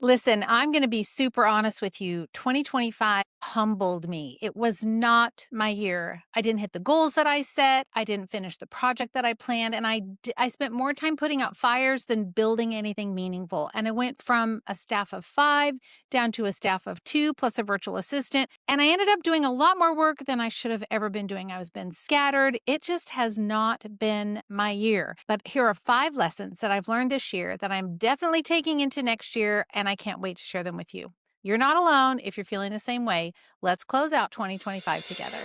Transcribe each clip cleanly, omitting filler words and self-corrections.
Listen, I'm going to be super honest with you. 2025 humbled me. It was not my year. I didn't hit the goals that I set. I didn't finish the project that I planned. And I spent more time putting out fires than building anything meaningful. And I went from a staff of 5 down to a staff of 2 plus a virtual assistant. And I ended up doing a lot more work than I should have ever been doing. I was been scattered. It just has not been my year. But here are 5 lessons that I've learned this year that I'm definitely taking into next year. And I can't wait to share them with you. You're not alone if you're feeling the same way. Let's close out 2025 together.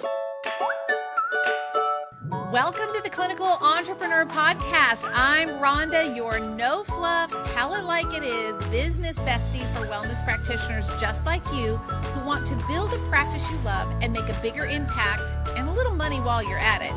Welcome to the Clinical Entrepreneur Podcast. I'm Rhonda, your no-fluff, tell it like it is business bestie for wellness practitioners just like you who want to build a practice you love and make a bigger impact and a little money while you're at it.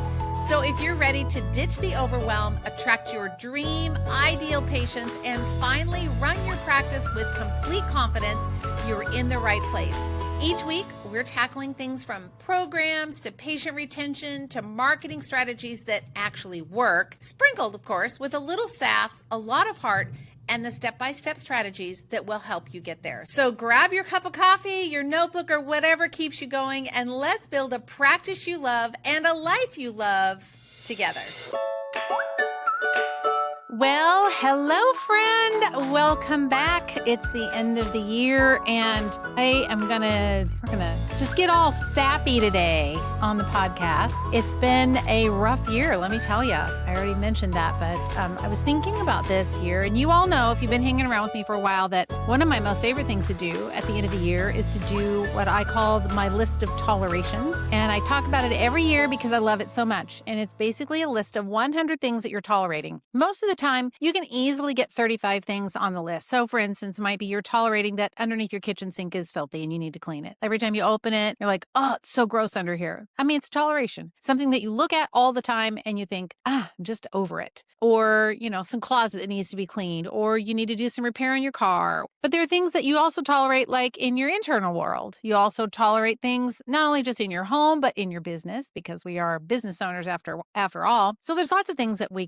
So if you're ready to ditch the overwhelm, attract your dream, ideal patients, and finally run your practice with complete confidence, you're in the right place. Each week, we're tackling things from programs to patient retention to marketing strategies that actually work, sprinkled, of course, with a little sass, a lot of heart, and the step-by-step strategies that will help you get there. So grab your cup of coffee, your notebook, or whatever keeps you going, and let's build a practice you love and a life you love together. Well, hello, friend. Welcome back. It's the end of the year, and we're gonna just get all sappy today on the podcast. It's been a rough year, let me tell you. I already mentioned that, but I was thinking about this year, and you all know, if you've been hanging around with me for a while, that one of my most favorite things to do at the end of the year is to do what I call my list of tolerations, and I talk about it every year because I love it so much, and it's basically a list of 100 things that you're tolerating. Most of the time, you can easily get 35 things on the list. So for instance, it might be you're tolerating that underneath your kitchen sink is filthy and you need to clean it. Every time you open it, you're like, oh, it's so gross under here. I mean, it's toleration. Something that you look at all the time and you think, I'm just over it. Or, some closet that needs to be cleaned, or you need to do some repair on your car. But there are things that you also tolerate, like in your internal world. You also tolerate things not only just in your home, but in your business, because we are business owners after all. So there's lots of things that we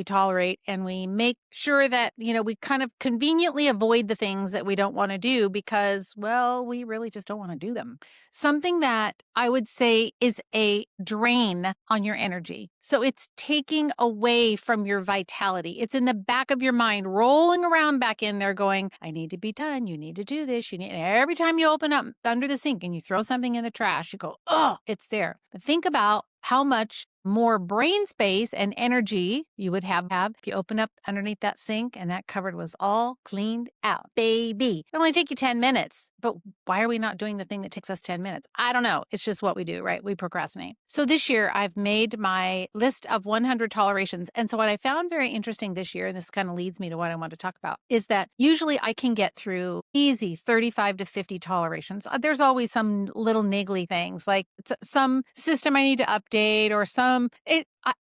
tolerate, and we make sure that, we kind of conveniently avoid the things that we don't want to do because, well, we really just don't want to do them. Something that I would say is a drain on your energy. So it's taking away from your vitality. It's in the back of your mind, rolling around back in there going, I need to be done. You need to do this. And every time you open up under the sink and you throw something in the trash, you go, oh, it's there. But think about how much more brain space and energy you would have if you open up underneath that sink and that cupboard was all cleaned out. Baby, it'll only take you 10 minutes. But why are we not doing the thing that takes us 10 minutes? I don't know. It's just what we do, right? We procrastinate. So this year, I've made my list of 100 tolerations. And so what I found very interesting this year, and this kind of leads me to what I want to talk about, is that usually I can get through easy 35 to 50 tolerations. There's always some little niggly things, like some system I need to update or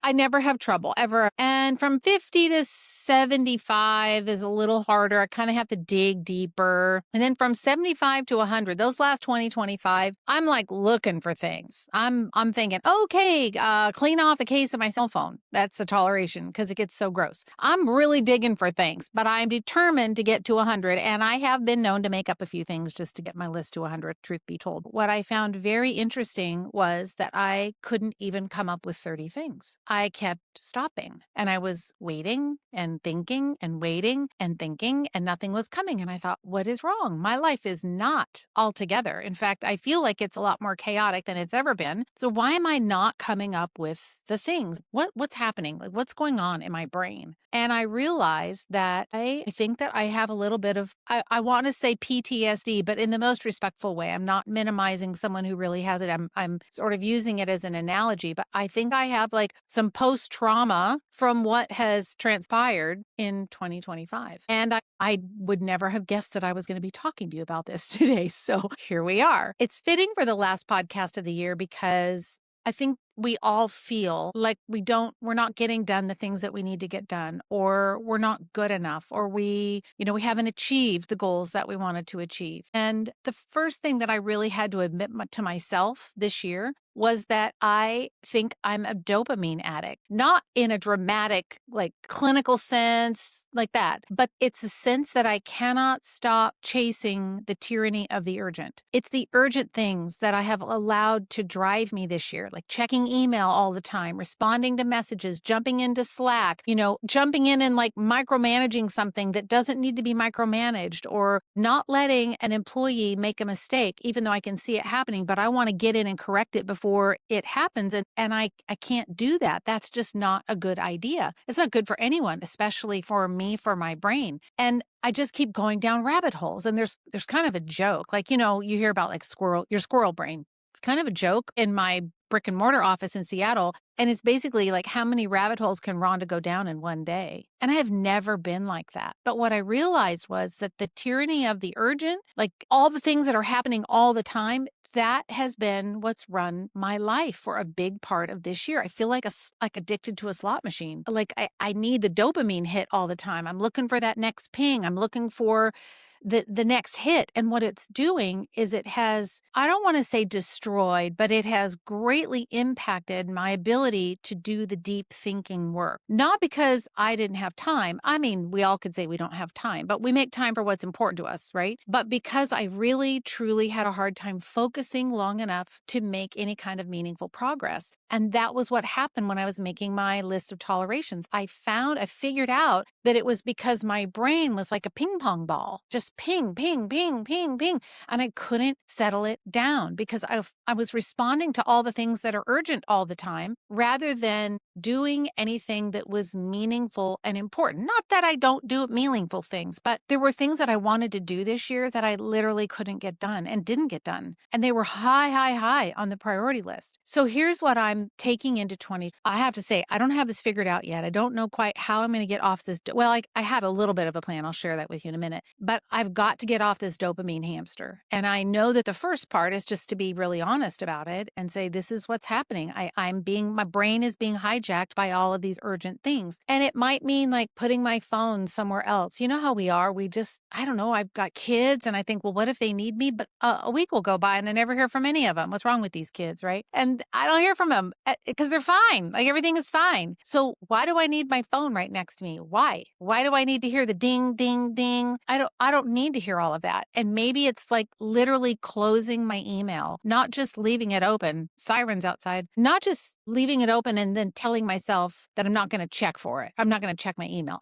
I never have trouble ever. And from 50 to 75 is a little harder. I kind of have to dig deeper. And then from 75 to 100, those last 20, 25, I'm like looking for things. I'm thinking, okay, clean off the case of my cell phone. That's a toleration because it gets so gross. I'm really digging for things, but I'm determined to get to 100. And I have been known to make up a few things just to get my list to 100, truth be told. What I found very interesting was that I couldn't even come up with 30 things. I kept stopping and I was waiting and thinking and waiting and thinking and nothing was coming. And I thought, what is wrong? My life is not all together. In fact, I feel like it's a lot more chaotic than it's ever been. So why am I not coming up with the things? What's happening? Like, what's going on in my brain? And I realized that I think that I have a little bit of, I want to say PTSD, but in the most respectful way. I'm not minimizing someone who really has it. I'm sort of using it as an analogy, but I think I have like some post-trauma from what has transpired in 2025. And I would never have guessed that I was going to be talking to you about this today. So here we are. It's fitting for the last podcast of the year because I think we all feel like we're not getting done the things that we need to get done, or we're not good enough, or we haven't achieved the goals that we wanted to achieve. And the first thing that I really had to admit to myself this year was that I think I'm a dopamine addict, not in a dramatic, like clinical sense like that, but it's a sense that I cannot stop chasing the tyranny of the urgent. It's the urgent things that I have allowed to drive me this year, like checking email all the time, responding to messages, jumping into Slack, jumping in and like micromanaging something that doesn't need to be micromanaged, or not letting an employee make a mistake, even though I can see it happening, but I want to get in and correct it before it happens. And I can't do that. That's just not a good idea. It's not good for anyone, especially for me, for my brain. And I just keep going down rabbit holes. And there's kind of a joke, like, you hear about like your squirrel brain. It's kind of a joke in my brick and mortar office in Seattle. And it's basically like, how many rabbit holes can Rhonda go down in one day? And I have never been like that. But what I realized was that the tyranny of the urgent, like all the things that are happening all the time, that has been what's run my life for a big part of this year. I feel like addicted to a slot machine. Like I need the dopamine hit all the time. I'm looking for that next ping. I'm looking for the next hit. And what it's doing is it has, I don't want to say destroyed, but it has greatly impacted my ability to do the deep thinking work. Not because I didn't have time. I mean, we all could say we don't have time, but we make time for what's important to us, right? But because I really, truly had a hard time focusing long enough to make any kind of meaningful progress. And that was what happened when I was making my list of tolerations. I figured out that it was because my brain was like a ping pong ball, just ping, ping, ping, ping, ping. And I couldn't settle it down because I was responding to all the things that are urgent all the time rather than doing anything that was meaningful and important. Not that I don't do meaningful things, but there were things that I wanted to do this year that I literally couldn't get done and didn't get done. And they were high, high, high on the priority list. So here's what I'm taking into 20. I have to say, I don't have this figured out yet. I don't know quite how I'm going to get off this. Well, I have a little bit of a plan. I'll share that with you in a minute. But I've got to get off this dopamine hamster. And I know that the first part is just to be really honest about it and say, this is what's happening. My brain is being hijacked by all of these urgent things. And it might mean like putting my phone somewhere else. You know how we are. I don't know, I've got kids and I think, well, what if they need me? But a week will go by and I never hear from any of them. What's wrong with these kids, right? And I don't hear from them because they're fine. Like everything is fine. So why do I need my phone right next to me? Why? Why do I need to hear the ding, ding, ding? I don't need to hear all of that. And maybe it's like literally closing my email, not just leaving it open, sirens outside, not just leaving it open and then telling myself that I'm not going to check for it. I'm not going to check my email.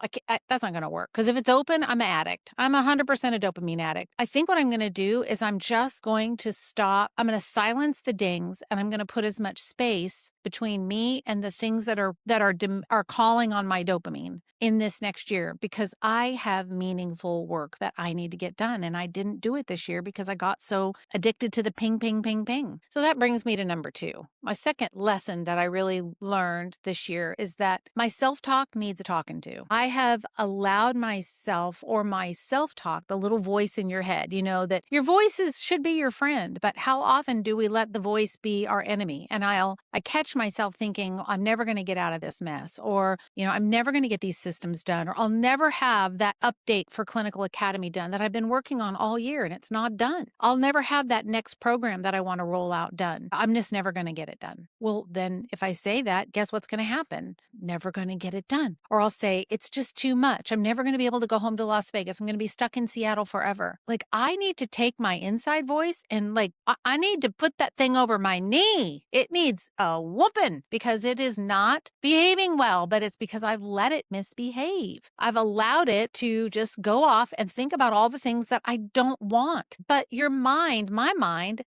That's not going to work. Because if it's open, I'm an addict. I'm 100% a dopamine addict. I think what I'm going to do is I'm just going to stop. I'm going to silence the dings and I'm going to put as much space between me and the things that are calling on my dopamine in this next year, because I have meaningful work that I need to get done. And I didn't do it this year because I got so addicted to the ping, ping, ping, ping. So that brings me to number 2. My second lesson that I really learned this year is that my self-talk needs a talking to. I have allowed myself, or my self-talk, the little voice in your head, that your voices should be your friend, but how often do we let the voice be our enemy? And I catch myself thinking, I'm never going to get out of this mess, or, I'm never going to get these systems done, or I'll never have that update for Clinical Academy done that I've been working on all year and it's not done. I'll never have that next program that I want to roll out done. I'm just never going to get it done. Well, then if I say that, guess what's going to happen? Never going to get it done. Or I'll say, it's just too much. I'm never going to be able to go home to Las Vegas. I'm going to be stuck in Seattle forever. Like, I need to take my inside voice and I need to put that thing over my knee. It needs a whooping because it is not behaving well, but it's because I've let it misbehave. I've allowed it to just go off and think about all the things that I don't want. But your mind, my mind,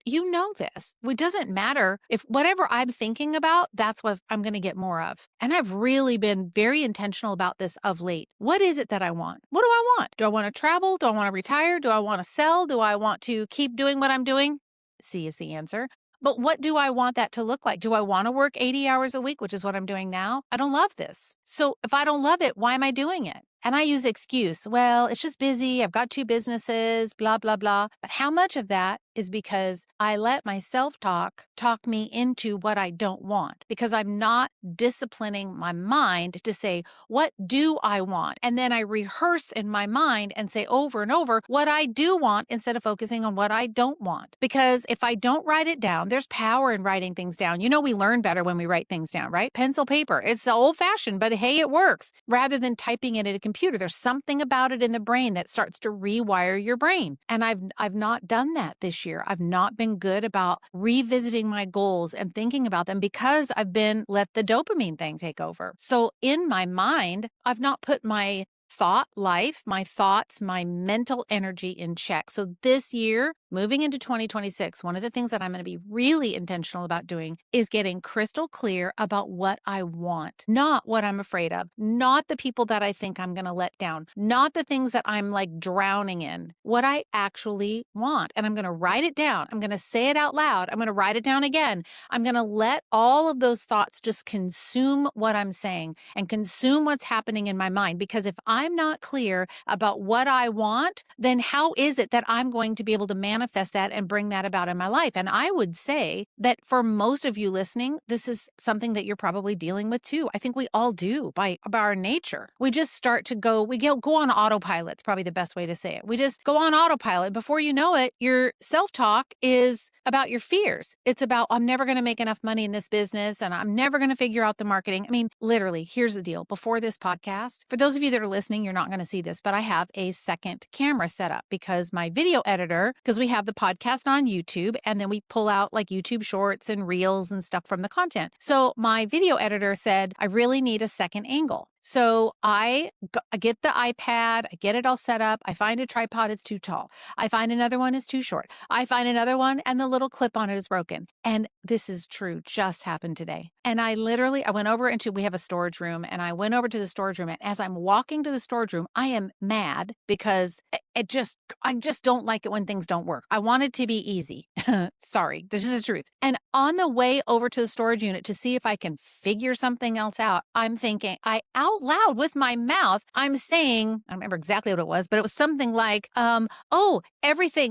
this. It doesn't matter if whatever I'm thinking about, that's what I'm going to get more of. And I've really been very intentional about this of late. What is it that I want? What do I want? Do I want to travel? Do I want to retire? Do I want to sell? Do I want to keep doing what I'm doing? C is the answer. But what do I want that to look like? Do I want to work 80 hours a week, which is what I'm doing now? I don't love this. So if I don't love it, why am I doing it? And I use excuse. Well, it's just busy. I've got 2 businesses, blah, blah, blah. But how much of that is because I let my self-talk talk me into what I don't want, because I'm not disciplining my mind to say, what do I want? And then I rehearse in my mind and say over and over what I do want instead of focusing on what I don't want. Because if I don't write it down, there's power in writing things down. You know, we learn better when we write things down, right? Pencil, paper. It's old fashioned, but hey, it works. Rather than typing it at a computer, there's something about it in the brain that starts to rewire your brain. And I've not done that this year. I've not been good about revisiting my goals and thinking about them because I've been let the dopamine thing take over. So in my mind, I've not put my thought life, my thoughts, my mental energy in check. So this year, moving into 2026, one of the things that I'm going to be really intentional about doing is getting crystal clear about what I want, not what I'm afraid of, not the people that I think I'm going to let down, not the things that I'm like drowning in, what I actually want. And I'm going to write it down. I'm going to say it out loud. I'm going to write it down again. I'm going to let all of those thoughts just consume what I'm saying and consume what's happening in my mind. Because if I'm not clear about what I want, then how is it that I'm going to be able to manifest that and bring that about in my life? And I would say that for most of you listening, this is something that you're probably dealing with too. I think we all do by our nature. We just start to go on autopilot. It's probably the best way to say it. We just go on autopilot. Before you know it, your self-talk is about your fears. It's about, I'm never going to make enough money in this business and I'm never going to figure out the marketing. I mean, literally, here's the deal. Before this podcast, for those of you that are listening, you're not going to see this, but I have a second camera set up because my video editor, because we have the podcast on YouTube and then we pull out like YouTube shorts and reels and stuff from the content. So my video editor said, I really need a second angle. So I get the iPad, I get it all set up. I find a tripod, it's too tall. I find another one is too short. I find another one and the little clip on it is broken. And this is true, just happened today. And I went over we have a storage room and I went over to the storage room. And as I'm walking to the storage room, I am mad because I just don't like it when things don't work. I want it to be easy. Sorry, this is the truth. And on the way over to the storage unit to see if I can figure something else out, I'm thinking, out loud with my mouth, I'm saying, I don't remember exactly what it was, but it was something like,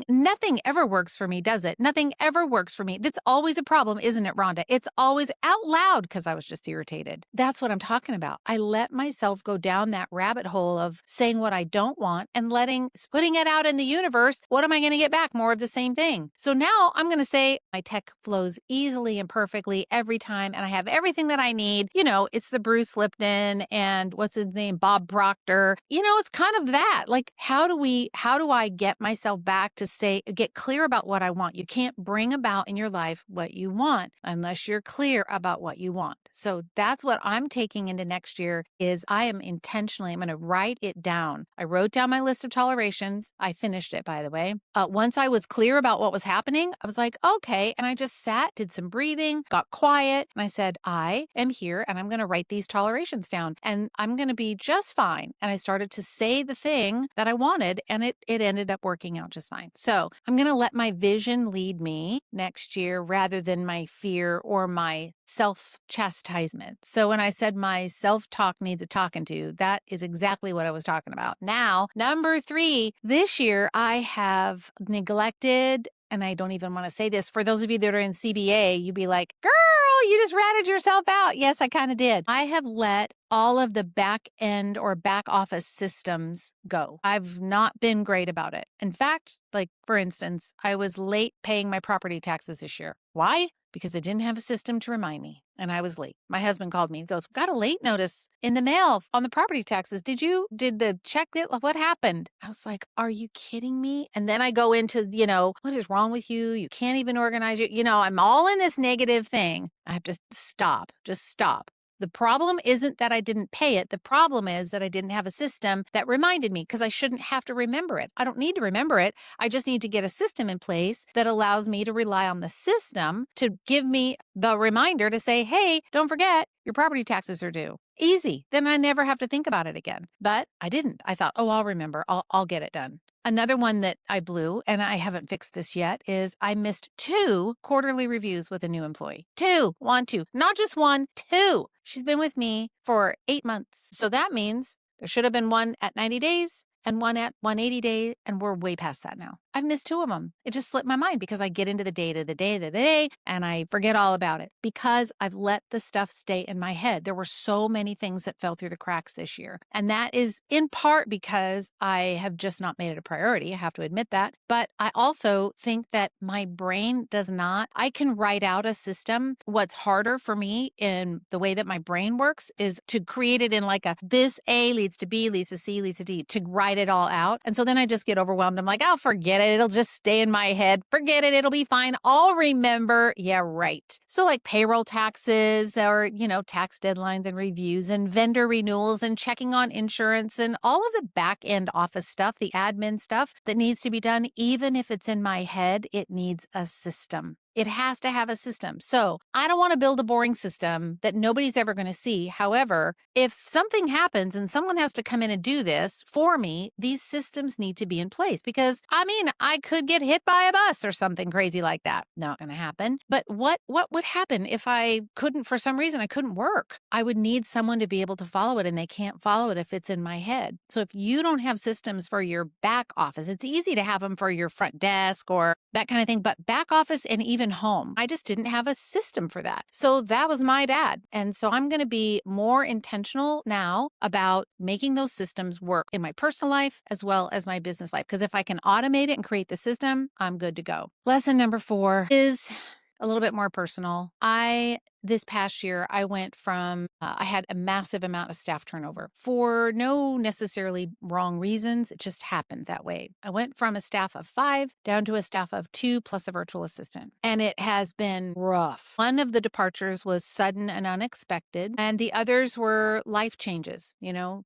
nothing ever works for me, does it? Nothing ever works for me. That's always a problem, isn't it, Rhonda? It's always out loud because I was just irritated. That's what I'm talking about. I let myself go down that rabbit hole of saying what I don't want and putting it out in the universe. What am I going to get back? More of the same thing. So now I'm going to say my tech flows easily and perfectly every time. And I have everything that I need. You know, it's the Bruce Lipton and what's his name? Bob Proctor. You know, it's kind of that. Like, how do I get myself back to get clear about what I want? You can't bring about in your life what you want unless you're clear about what you want. So that's what I'm taking into next year is I'm going to write it down. I wrote down my list of tolerations. I finished it, by the way. Once I was clear about what was happening, I was like, okay. And I just sat, did some breathing, got quiet. And I said, I am here and I'm going to write these tolerations down and I'm going to be just fine. And I started to say the thing that I wanted and it ended up working out just fine. So I'm going to let my vision lead me next year rather than my fear or my self-chastisement. So when I said my self-talk needs a talking to, that is exactly what I was talking about. Now, number 3, this year I have neglected, and I don't even want to say this, for those of you that are in CBA, you'd be like, girl, you just ratted yourself out. Yes, I kind of did. I have let all of the back end or back office systems go. I've not been great about it. In fact, like for instance, I was late paying my property taxes this year. Why? Because I didn't have a system to remind me and I was late. My husband called me and goes, got a late notice in the mail on the property taxes. Did the check, what happened? I was like, are you kidding me? And then I go into, what is wrong with you? You can't even organize it. I'm all in this negative thing. I have to just stop. The problem isn't that I didn't pay it. The problem is that I didn't have a system that reminded me because I shouldn't have to remember it. I don't need to remember it. I just need to get a system in place that allows me to rely on the system to give me the reminder to say, hey, don't forget your property taxes are due. Easy. Then I never have to think about it again. But I didn't. I thought, I'll remember. I'll get it done. Another one that I blew, and I haven't fixed this yet, is I missed 2 quarterly reviews with a new employee. 2. Not just 1, 2. She's been with me for 8 months. So that means there should have been one at 90 days and one at 180 days, and we're way past that now. I've missed 2 of them. It just slipped my mind because I get into the day, and I forget all about it because I've let the stuff stay in my head. There were so many things that fell through the cracks this year. And that is in part because I have just not made it a priority. I have to admit that. But I also think that my brain does not, I can write out a system. What's harder for me in the way that my brain works is to create it in like this A leads to B, leads to C, leads to D, to write it all out. And so then I just get overwhelmed. I'm like, I'll forget it. It'll just stay in my head. Forget it. It'll be fine. I'll remember. Yeah, right. So like payroll taxes or, tax deadlines and reviews and vendor renewals and checking on insurance and all of the back end office stuff, the admin stuff that needs to be done, even if it's in my head, it needs a system. It has to have a system. So I don't want to build a boring system that nobody's ever going to see. However, if something happens and someone has to come in and do this for me, these systems need to be in place because I could get hit by a bus or something crazy like that. Not going to happen. But what would happen if I couldn't, for some reason, I couldn't work? I would need someone to be able to follow it, and they can't follow it if it's in my head. So if you don't have systems for your back office, it's easy to have them for your front desk or that kind of thing, but back office and even home, I just didn't have a system for that. So that was my bad. And so I'm going to be more intentional now about making those systems work in my personal life as well as my business life. Because if I can automate it and create the system, I'm good to go. Lesson number 4 is a little bit more personal. This past year, I went from, I had a massive amount of staff turnover for no necessarily wrong reasons. It just happened that way. I went from a staff of 5 down to a staff of 2 plus a virtual assistant. And it has been rough. One of the departures was sudden and unexpected. And the others were life changes,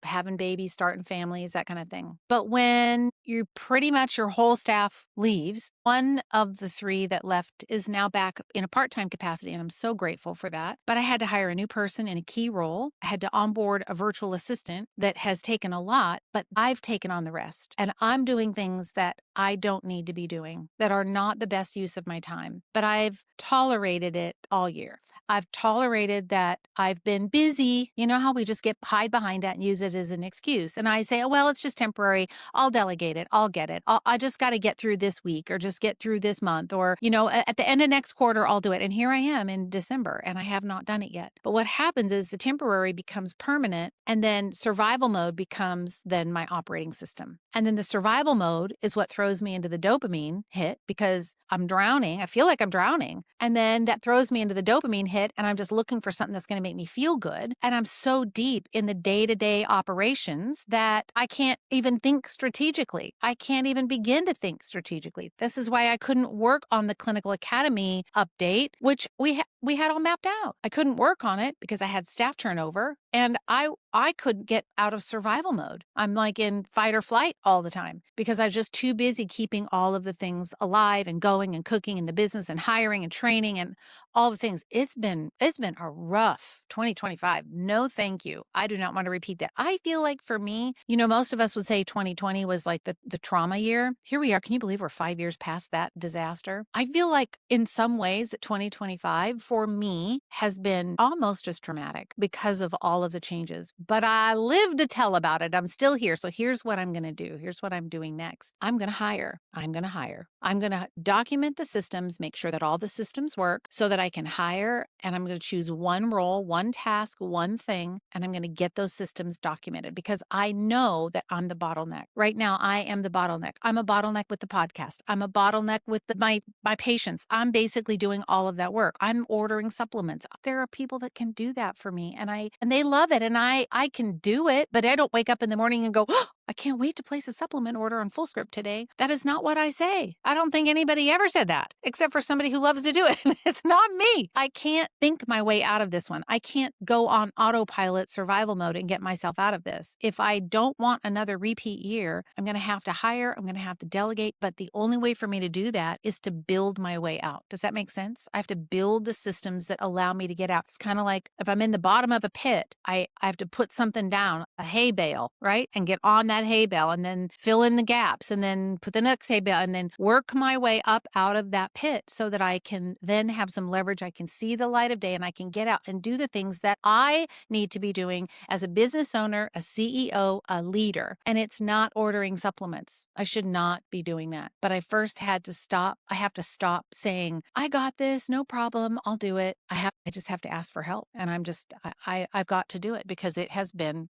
having babies, starting families, that kind of thing. But when you pretty much your whole staff leaves, one of the 3 that left is now back in a part-time capacity. And I'm so grateful for that. But I had to hire a new person in a key role. I had to onboard a virtual assistant that has taken a lot, but I've taken on the rest. And I'm doing things that I don't need to be doing that are not the best use of my time. But I've tolerated it all year. I've tolerated that I've been busy. You know how we just hide behind that and use it as an excuse. And I say, oh, well, it's just temporary. I'll delegate it. I'll get it. I just got to get through this week or just get through this month or, at the end of next quarter, I'll do it. And here I am in December and I have not done it yet. But what happens is the temporary becomes permanent and then survival mode becomes then my operating system. And then the survival mode is what throws me into the dopamine hit because I'm drowning. I feel like I'm drowning. And then that throws me into the dopamine hit and I'm just looking for something that's going to make me feel good. And I'm so deep in the day-to-day operations that I can't even think strategically. I can't even begin to think strategically. This is why I couldn't work on the Clinical Academy update, which we had all mapped out. I couldn't work on it because I had staff turnover and I couldn't get out of survival mode. I'm like in fight or flight all the time because I was just too busy keeping all of the things alive and going and cooking in the business and hiring and training and all the things. It's been a rough 2025. No, thank you. I do not want to repeat that. I feel like for me, most of us would say 2020 was like the trauma year. Here we are. Can you believe we're 5 years past that disaster? I feel like in some ways that 2025 for me has been almost as traumatic because of all of the changes. But I live to tell about it. I'm still here. So here's what I'm going to do. Here's what I'm doing next. I'm going to hire. I'm going to document the systems, make sure that all the systems work so that I can hire. And I'm going to choose one role, one task, one thing. And I'm going to get those systems documented because I know that I'm the bottleneck. Right now, I am the bottleneck. I'm a bottleneck with the podcast. I'm a bottleneck with my patients. I'm basically doing all of that work. I'm ordering supplements. There are people that can do that for me and they love it. And I can do it, but I don't wake up in the morning and go, oh, I can't wait to place a supplement order on FullScript today. That is not what I say. I don't think anybody ever said that, except for somebody who loves to do it. It's not me. I can't think my way out of this one. I can't go on autopilot survival mode and get myself out of this. If I don't want another repeat year, I'm going to have to hire, I'm going to have to delegate. But the only way for me to do that is to build my way out. Does that make sense? I have to build the systems that allow me to get out. It's kind of like if I'm in the bottom of a pit, I have to put something down, a hay bale, right? And get on that hay bale and then fill in the gaps and then put the next hay bale and then work work my way up out of that pit so that I can then have some leverage. I can see the light of day and I can get out and do the things that I need to be doing as a business owner, a CEO, a leader. And it's not ordering supplements. I should not be doing that. But I first had to stop. I have to stop saying, I got this, no problem, I'll do it. I just have to ask for help. And I've got to do it because it's been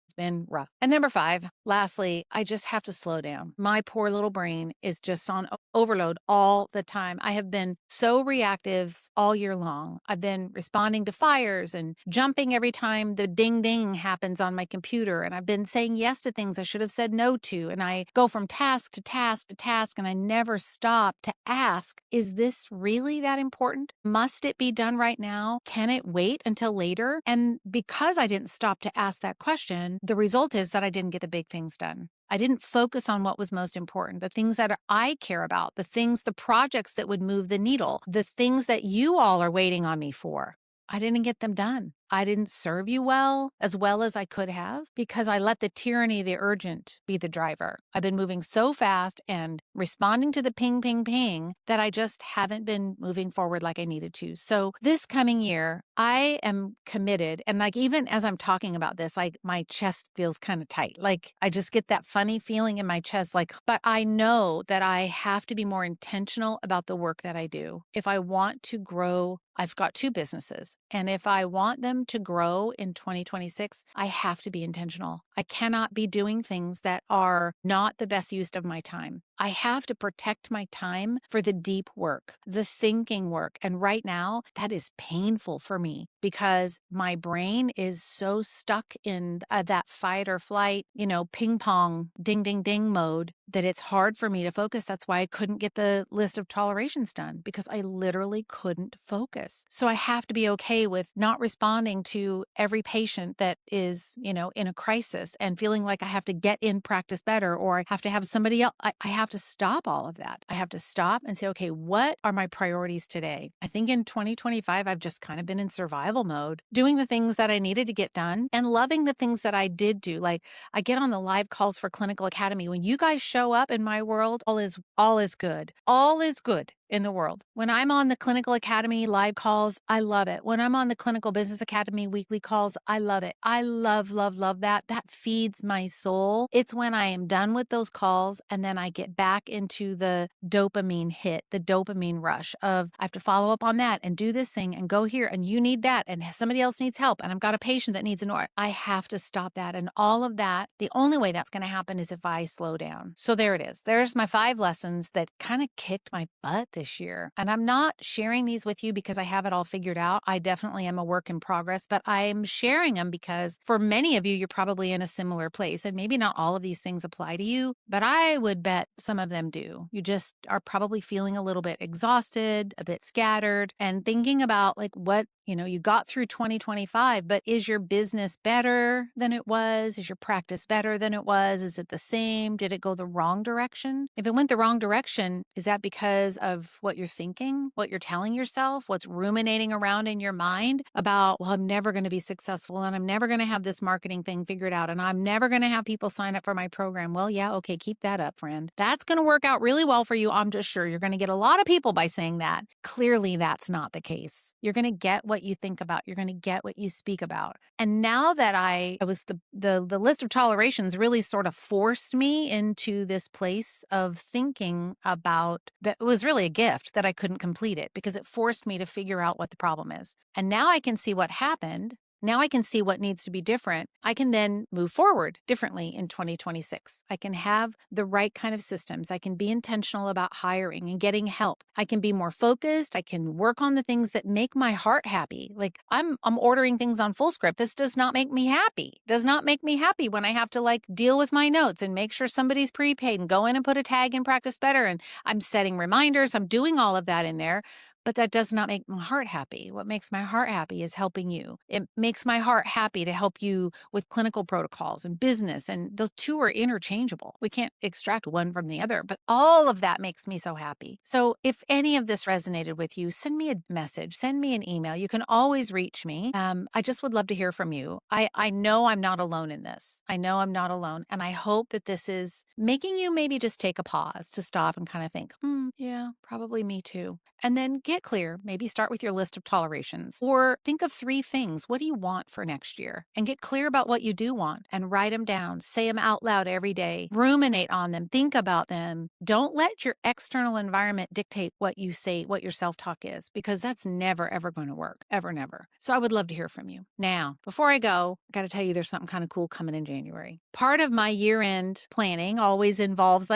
rough. And number 5, lastly, I just have to slow down. My poor little brain is just on overload all the time. I have been so reactive all year long. I've been responding to fires and jumping every time the ding ding happens on my computer. And I've been saying yes to things I should have said no to. And I go from task to task to task, and I never stop to ask, is this really that important? Must it be done right now? Can it wait until later? And because I didn't stop to ask that question, the result is that I didn't get the big things done. I didn't focus on what was most important, the things that I care about, the projects that would move the needle, the things that you all are waiting on me for. I didn't get them done. I didn't serve you well as I could have because I let the tyranny of the urgent be the driver. I've been moving so fast and responding to the ping, ping, ping that I just haven't been moving forward like I needed to. So this coming year, I am committed. And like, even as I'm talking about this, like my chest feels kind of tight. Like I just get that funny feeling in my chest, like, but I know that I have to be more intentional about the work that I do. If I want to grow, I've got 2 businesses. And if I want them to grow in 2026, I have to be intentional. I cannot be doing things that are not the best use of my time. I have to protect my time for the deep work, the thinking work. And right now, that is painful for me because my brain is so stuck in that fight or flight, ping pong, ding, ding, ding mode that it's hard for me to focus. That's why I couldn't get the list of tolerations done because I literally couldn't focus. So I have to be okay with not responding to every patient that is, in a crisis and feeling like I have to get in practice better or I have to have somebody else. I have to stop all of that. I have to stop and say, okay, what are my priorities today? I think in 2025, I've just kind of been in survival mode, doing the things that I needed to get done and loving the things that I did do. Like I get on the live calls for Clinical Academy. When you guys show up in my world, all is good. All is good in the world. When I'm on the Clinical Academy live calls, I love it. When I'm on the Clinical Business Academy weekly calls, I love it. I love, love, love that. That feeds my soul. It's when I am done with those calls and then I get back into the dopamine hit, the dopamine rush of I have to follow up on that and do this thing and go here and you need that and somebody else needs help and I've got a patient that needs an order. I have to stop that. And all of that, the only way that's going to happen is if I slow down. So there it is. There's my 5 lessons that kind of kicked my butt this year. And I'm not sharing these with you because I have it all figured out. I definitely am a work in progress, but I'm sharing them because for many of you, you're probably in a similar place. And maybe not all of these things apply to you, but I would bet some of them do. You just are probably feeling a little bit exhausted, a bit scattered, and thinking about like what you got through 2025, but is your business better than it was? Is your practice better than it was? Is it the same? Did it go the wrong direction? If it went the wrong direction, is that because of what you're thinking, what you're telling yourself, what's ruminating around in your mind about, well, I'm never going to be successful and I'm never going to have this marketing thing figured out and I'm never going to have people sign up for my program? Well, yeah, okay, keep that up, friend. That's going to work out really well for you. I'm just sure you're going to get a lot of people by saying that. Clearly, that's not the case. You're going to get what you think about. You're going to get what you speak about. And now that I was the list of tolerations really sort of forced me into this place of thinking about that. It was really a gift that I couldn't complete it because it forced me to figure out what the problem is. And now I can see what happened. Now I can see what needs to be different. I can then move forward differently in 2026. I can have the right kind of systems. I can be intentional about hiring and getting help. I can be more focused. I can work on the things that make my heart happy. Like I'm ordering things on Fullscript. This does not make me happy. Does not make me happy when I have to like deal with my notes and make sure somebody's prepaid and go in and put a tag in Practice Better. And I'm setting reminders. I'm doing all of that in there. But that does not make my heart happy. What makes my heart happy is helping you. It makes my heart happy to help you with clinical protocols and business. And the 2 are interchangeable. We can't extract one from the other, but all of that makes me so happy. So if any of this resonated with you, send me a message, send me an email. You can always reach me. I just would love to hear from you. I know I'm not alone in this. I know I'm not alone. And I hope that this is making you maybe just take a pause to stop and kind of think, Yeah, probably me too. And then get clear. Maybe start with your list of tolerations or think of 3 things. What do you want for next year? And get clear about what you do want and write them down. Say them out loud every day. Ruminate on them. Think about them. Don't let your external environment dictate what you say, what your self-talk is, because that's never, ever going to work. Ever, never. So I would love to hear from you. Now, before I go, I got to tell you there's something kind of cool coming in January. Part of my year-end planning always involves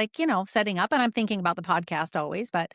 setting up, and I'm thinking about the podcast always, but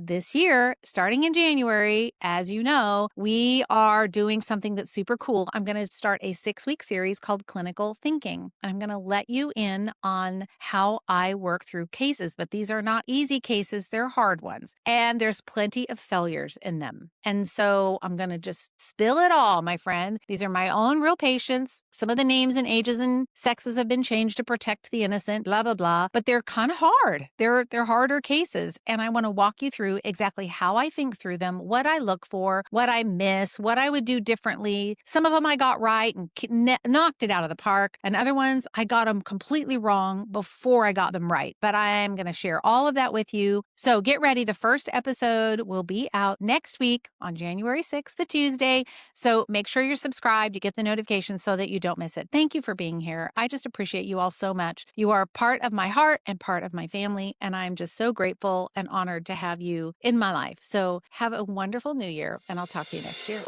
this year, starting in January, as you know, we are doing something that's super cool. I'm going to start a 6-week series called Clinical Thinking. I'm going to let you in on how I work through cases, but these are not easy cases. They're hard ones. And there's plenty of failures in them. And so I'm going to just spill it all, my friend. These are my own real patients. Some of the names and ages and sexes have been changed to protect the innocent, blah, blah, blah. But they're kind of hard. They're harder cases. And I want to walk you through exactly how I think through them, what I look for, what I miss, what I would do differently. Some of them I got right and knocked it out of the park. And other ones, I got them completely wrong before I got them right. But I'm going to share all of that with you. So get ready. The first episode will be out next week on January 6th, the Tuesday. So make sure you're subscribed. You get the notifications so that you don't miss it. Thank you for being here. I just appreciate you all so much. You are part of my heart and part of my family. And I'm just so grateful and honored to have you in my life. So have a wonderful new year, and I'll talk to you next year.